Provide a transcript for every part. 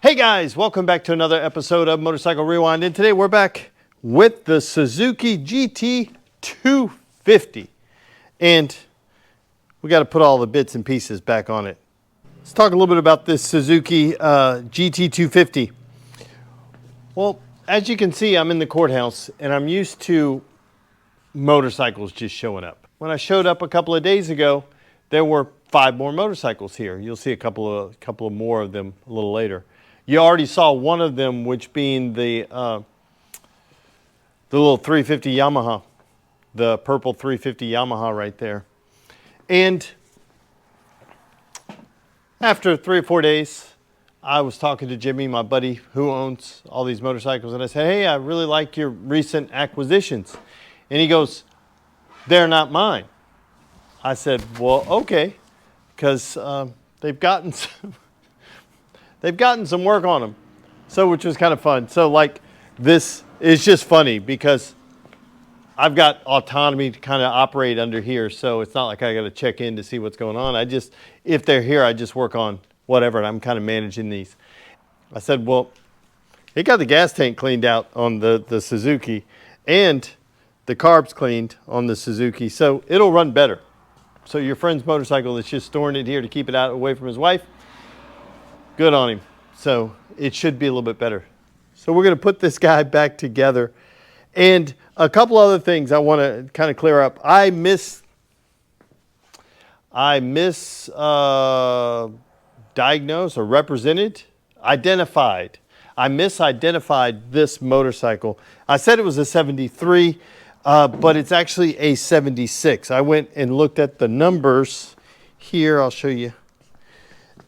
Hey guys, welcome back to another episode of Motorcycle Rewind, and today we're back with the Suzuki GT250, and we got to put all the bits and pieces back on it. Let's talk a little bit about this Suzuki GT250. Well, as you can see, I'm in the courthouse, and I'm used to motorcycles just showing up. When I showed up a couple of days ago, there were 5 more motorcycles here. You'll see a couple of more of them a little later. You already saw one of them, which being the little 350 Yamaha, the purple 350 Yamaha right there. And after 3 or 4 days, I was talking to Jimmy, my buddy who owns all these motorcycles, and I said, hey, I really like your recent acquisitions. And he goes, they're not mine. I said, well, okay, because they've gotten some work on them, so which was kind of fun. So like this is just funny because I've got autonomy to kind of operate under here, so it's not like I got to check in to see what's going on. I just, if they're here, I just work on whatever, and I'm kind of managing these. I said, well, he got the gas tank cleaned out on the Suzuki and the carbs cleaned on the Suzuki, so it'll run better. So your friend's motorcycle that's just storing it here to keep it out away from his wife, good on him. So it should be a little bit better. So we're going to put this guy back together. And a couple other things I want to kind of clear up. I misdiagnosed or identified. I misidentified this motorcycle. I said it was a 73, but it's actually a 76. I went and looked at the numbers here. I'll show you.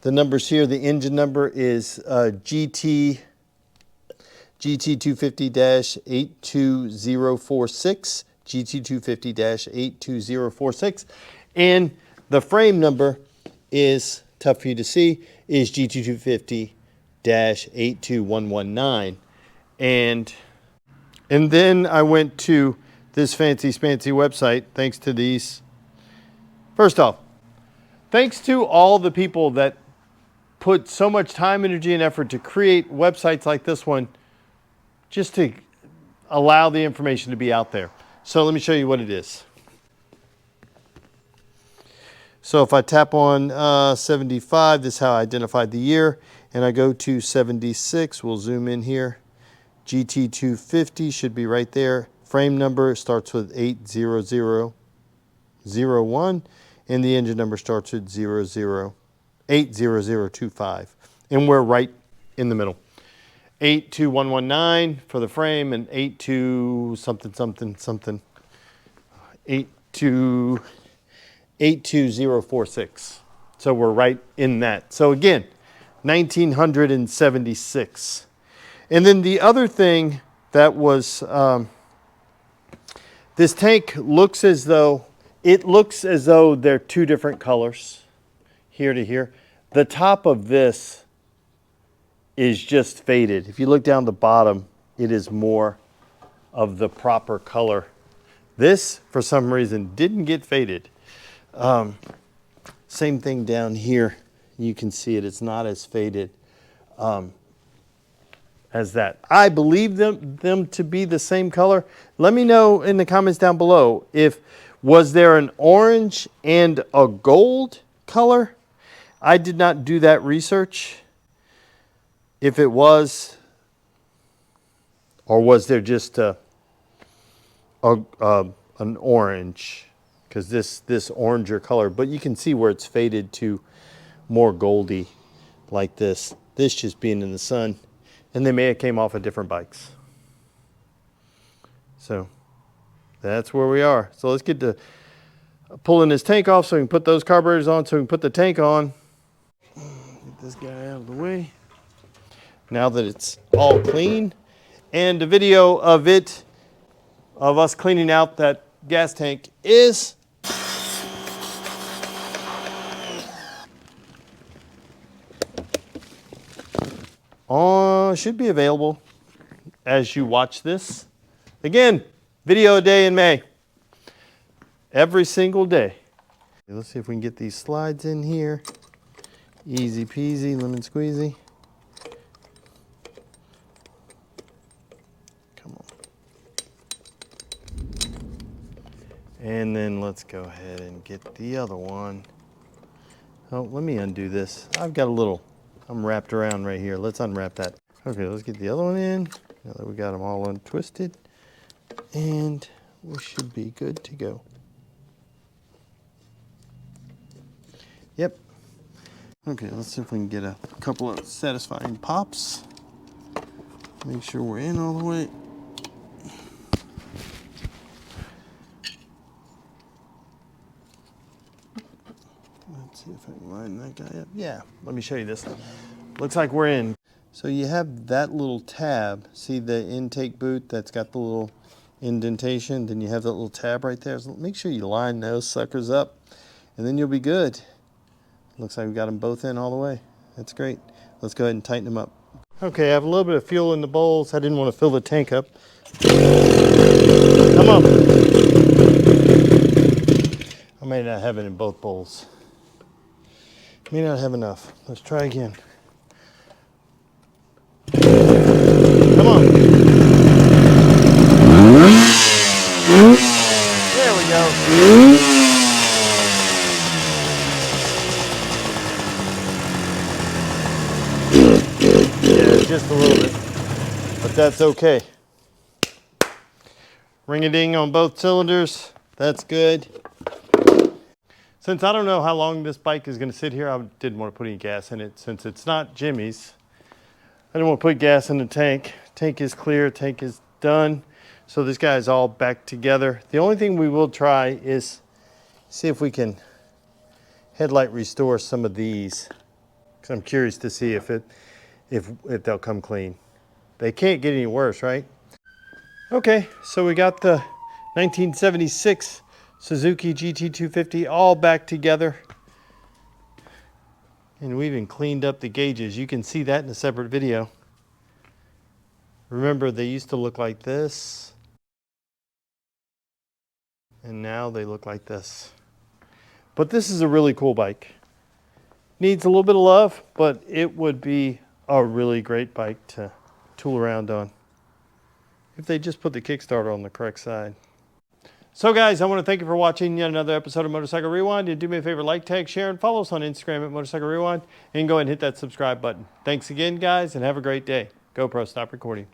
The numbers here, the engine number is GT250-82046, GT250-82046, and the frame number is, tough for you to see, is GT250-82119. And then I went to this fancy website, thanks to these. First off, thanks to all the people that put so much time, energy, and effort to create websites like this one, just to allow the information to be out there. So let me show you what it is. So if I tap on 75, this is how I identified the year, and I go to 76, we'll zoom in here. GT250 should be right there. Frame number starts with 80001, and the engine number starts with 80025. And we're right in the middle. 82119 for the frame, and 82046. So we're right in that. So again, 1976. And then the other thing that was, this tank looks as though, they're 2 different colors, here to here. The top of this is just faded. If you look down the bottom, it is more of the proper color. This, for some reason, didn't get faded. Same thing down here. You can see it. It's not as faded as that. I believe them to be the same color. Let me know in the comments down below if was there an orange and a gold color. I did not do that research. If it was, or was there just an orange? Because this oranger color, but you can see where it's faded to more goldy like this. This just being in the sun, and they may have came off of different bikes. So that's where we are. So let's get to pulling this tank off so we can put those carburetors on, so we can put the tank on. Get this guy out of the way. Now that it's all clean, and a video of us cleaning out that gas tank is should be available as you watch this. Again, video a day in May. Every single day. Let's see if we can get these slides in here. Easy peasy, lemon squeezy. And then let's go ahead and get the other one. Oh, let me undo this. I've got a little, I'm wrapped around right here. Let's unwrap that. Okay, let's get the other one in. Now that we got them all untwisted. And we should be good to go. Yep. Okay, let's see if we can get a couple of satisfying pops. Make sure we're in all the way. Let's see if I can line that guy up. Yeah, let me show you this. Looks like we're in. So you have that little tab. See the intake boot that's got the little indentation? Then you have that little tab right there. So make sure you line those suckers up, and then you'll be good. Looks like we got them both in all the way. That's great. Let's go ahead and tighten them up. Okay, I have a little bit of fuel in the bowls. I didn't want to fill the tank up. Come on. I may not have it in both bowls. May not have enough. Let's try again. Come on. There we go. Yeah, just a little bit, but that's okay. Ring-a-ding on both cylinders. That's good. Since I don't know how long this bike is going to sit here, I didn't want to put any gas in it. Since it's not Jimmy's, I didn't want to put gas in the tank. Tank is clear, tank is done. So this guy is all back together. The only thing we will try is see if we can headlight restore some of these, because I'm curious to see if they'll come clean. They can't get any worse, right? Okay, so we got the 1976 Suzuki GT250 all back together. And we even cleaned up the gauges. You can see that in a separate video. Remember, they used to look like this. And now they look like this. But this is a really cool bike. Needs a little bit of love, but it would be a really great bike to tool around on if they just put the Kickstarter on the correct side. So guys, I want to thank you for watching yet another episode of Motorcycle Rewind. And do me a favor, like, tag, share, and follow us on Instagram at Motorcycle Rewind. And go ahead and hit that subscribe button. Thanks again, guys, and have a great day. GoPro, stop recording.